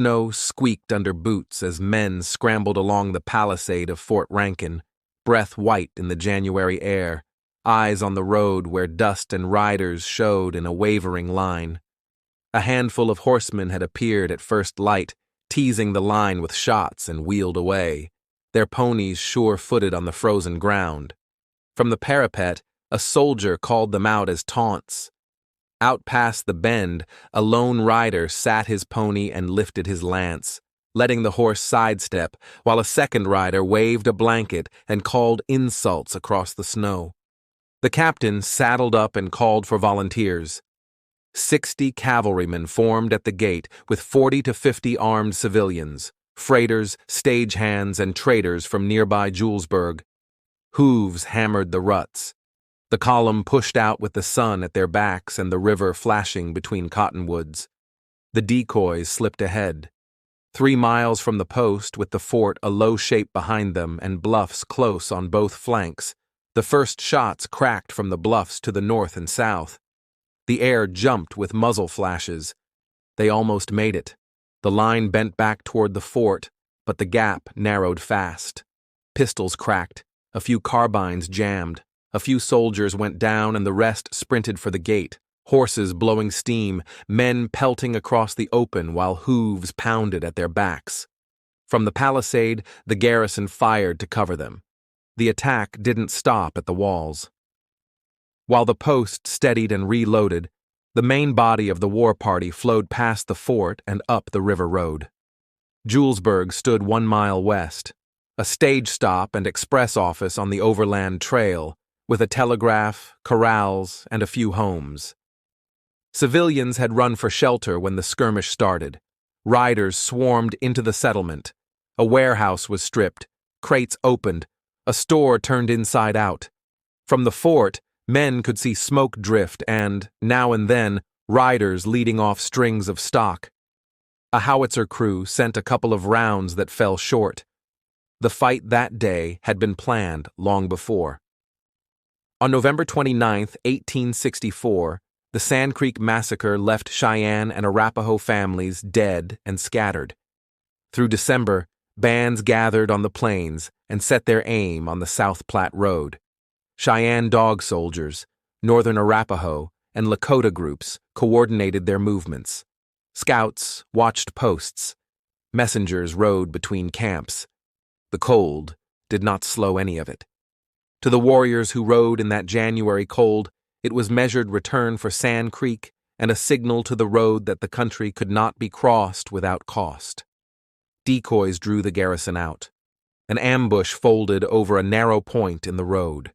Snow squeaked under boots as men scrambled along the palisade of Fort Rankin, breath white in the January air, eyes on the road where dust and riders showed in a wavering line. A handful of horsemen had appeared at first light, teasing the line with shots and wheeled away, their ponies sure-footed on the frozen ground. From the parapet, a soldier called them out as taunts. Out past the bend, a lone rider sat his pony and lifted his lance, letting the horse sidestep, while a second rider waved a blanket and called insults across the snow. The captain saddled up and called for volunteers. 60 cavalrymen formed at the gate with 40 to 50 armed civilians, freighters, stagehands, and traders from nearby Julesburg. Hooves hammered the ruts. The column pushed out with the sun at their backs and the river flashing between cottonwoods. The decoys slipped ahead. 3 miles from the post, with the fort a low shape behind them and bluffs close on both flanks, the first shots cracked from the bluffs to the north and south. The air jumped with muzzle flashes. They almost made it. The line bent back toward the fort, but the gap narrowed fast. Pistols cracked. A few carbines jammed. A few soldiers went down and the rest sprinted for the gate, horses blowing steam, men pelting across the open while hooves pounded at their backs. From the palisade, the garrison fired to cover them. The attack didn't stop at the walls. While the post steadied and reloaded, the main body of the war party flowed past the fort and up the river road. Julesburg stood 1 mile west, a stage stop and express office on the Overland Trail, with a telegraph, corrals, and a few homes. Civilians had run for shelter when the skirmish started. Riders swarmed into the settlement. A warehouse was stripped, crates opened, a store turned inside out. From the fort, men could see smoke drift and, now and then, riders leading off strings of stock. A howitzer crew sent a couple of rounds that fell short. The fight that day had been planned long before. On November 29, 1864, the Sand Creek Massacre left Cheyenne and Arapaho families dead and scattered. Through December, bands gathered on the plains and set their aim on the South Platte Road. Cheyenne Dog Soldiers, Northern Arapaho, and Lakota groups coordinated their movements. Scouts watched posts. Messengers rode between camps. The cold did not slow any of it. To the warriors who rode in that January cold, it was measured return for Sand Creek and a signal to the road that the country could not be crossed without cost. Decoys drew the garrison out. An ambush folded over a narrow point in the road.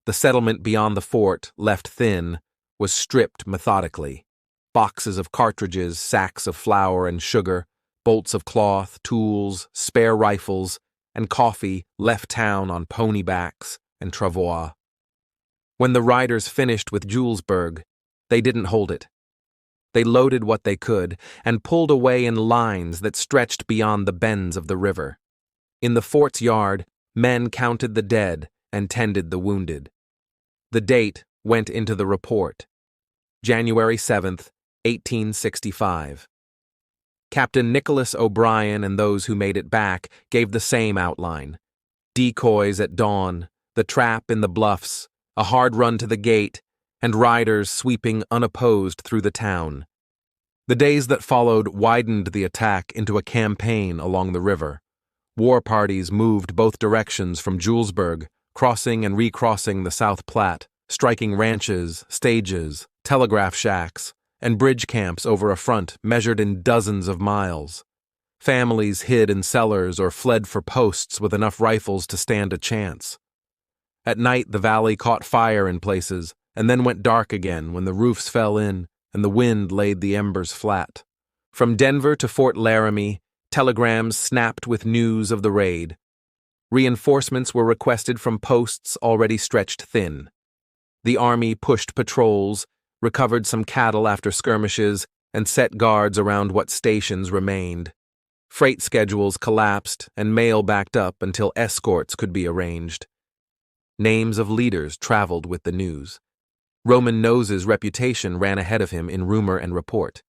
The settlement beyond the fort, left thin, was stripped methodically. Boxes of cartridges, sacks of flour and sugar, bolts of cloth, tools, spare rifles, and coffee left town on pony backs and travois. When the riders finished with Julesburg, they didn't hold it. They loaded what they could and pulled away in lines that stretched beyond the bends of the river. In the fort's yard, men counted the dead and tended the wounded. The date went into the report. January 7th, 1865. Captain Nicholas O'Brien and those who made it back gave the same outline. Decoys at dawn, the trap in the bluffs, a hard run to the gate, and riders sweeping unopposed through the town. The days that followed widened the attack into a campaign along the river. War parties moved both directions from Julesburg, crossing and recrossing the South Platte, striking ranches, stages, telegraph shacks, and bridge camps over a front measured in dozens of miles. Families hid in cellars or fled for posts with enough rifles to stand a chance. At night, the valley caught fire in places, and then went dark again when the roofs fell in and the wind laid the embers flat. From Denver to Fort Laramie, telegrams snapped with news of the raid. Reinforcements were requested from posts already stretched thin. The Army pushed patrols, recovered some cattle after skirmishes, and set guards around what stations remained. Freight schedules collapsed and mail backed up until escorts could be arranged. Names of leaders traveled with the news. Roman Nose's reputation ran ahead of him in rumor and report.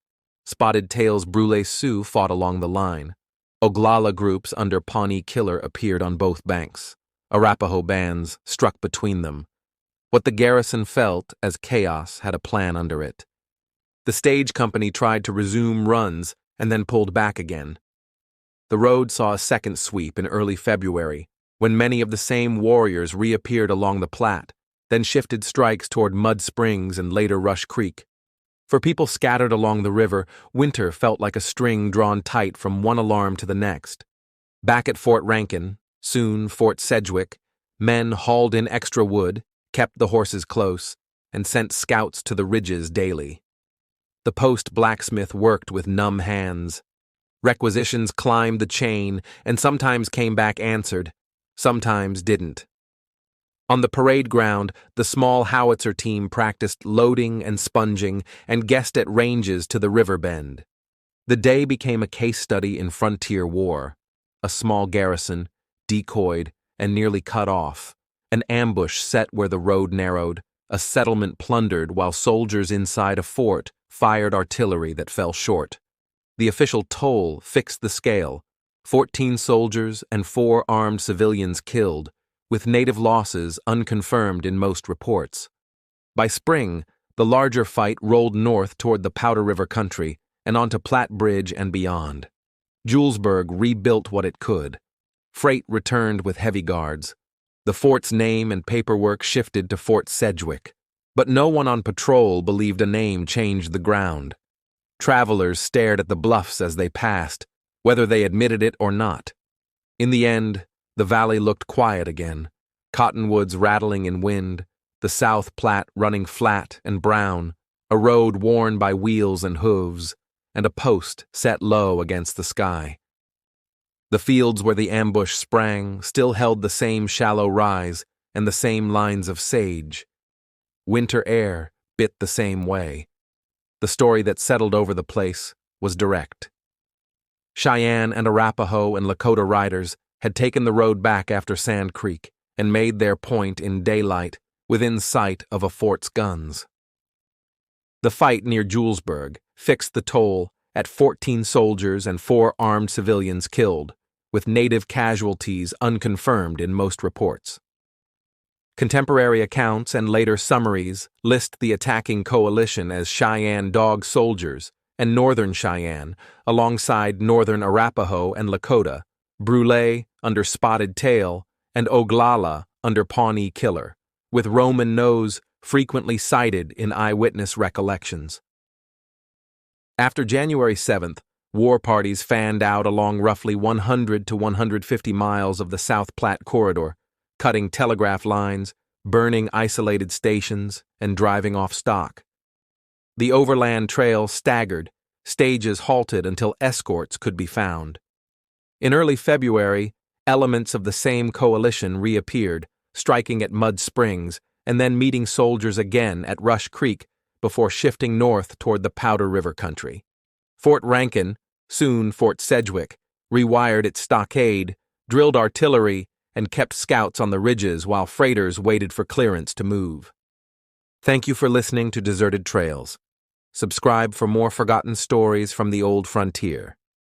Spotted Tail's Brûlé Sioux fought along the line. Oglala groups under Pawnee Killer appeared on both banks. Arapaho bands struck between them. What the garrison felt as chaos had a plan under it. The stage company tried to resume runs and then pulled back again. The road saw a second sweep in early February, when many of the same warriors reappeared along the Platte, then shifted strikes toward Mud Springs and later Rush Creek. For people scattered along the river, winter felt like a string drawn tight from one alarm to the next. Back at Fort Rankin, soon Fort Sedgwick, men hauled in extra wood, kept the horses close, and sent scouts to the ridges daily. The post blacksmith worked with numb hands. Requisitions climbed the chain and sometimes came back answered, sometimes didn't. On the parade ground, the small howitzer team practiced loading and sponging and guessed at ranges to the river bend. The day became a case study in frontier war. A small garrison, decoyed and nearly cut off, an ambush set where the road narrowed, a settlement plundered while soldiers inside a fort fired artillery that fell short. The official toll fixed the scale, 14 soldiers and 4 armed civilians killed, with native losses unconfirmed in most reports. By spring, the larger fight rolled north toward the Powder River country and onto Platte Bridge and beyond. Julesburg rebuilt what it could. Freight returned with heavy guards. The fort's name and paperwork shifted to Fort Sedgwick, but no one on patrol believed a name changed the ground. Travelers stared at the bluffs as they passed, whether they admitted it or not. In the end, the valley looked quiet again, cottonwoods rattling in wind, the South Platte running flat and brown, a road worn by wheels and hooves, and a post set low against the sky. The fields where the ambush sprang still held the same shallow rise and the same lines of sage. Winter air bit the same way. The story that settled over the place was direct. Cheyenne and Arapaho and Lakota riders had taken the road back after Sand Creek and made their point in daylight within sight of a fort's guns. The fight near Julesburg fixed the toll at 14 soldiers and 4 armed civilians killed, with native casualties unconfirmed in most reports. Contemporary accounts and later summaries list the attacking coalition as Cheyenne Dog Soldiers and Northern Cheyenne, alongside Northern Arapaho and Lakota, Brûlé under Spotted Tail, and Oglala under Pawnee Killer, with Roman nose frequently cited in eyewitness recollections. After January 7th, war parties fanned out along roughly 100 to 150 miles of the South Platte corridor, cutting telegraph lines, burning isolated stations, and driving off stock. The Overland Trail staggered, stages halted until escorts could be found. In early February, elements of the same coalition reappeared, striking at Mud Springs and then meeting soldiers again at Rush Creek before shifting north toward the Powder River country. Fort Rankin, soon Fort Sedgwick, rewired its stockade, drilled artillery, and kept scouts on the ridges while freighters waited for clearance to move. Thank you for listening to Deserted Trails. Subscribe for more forgotten stories from the old frontier.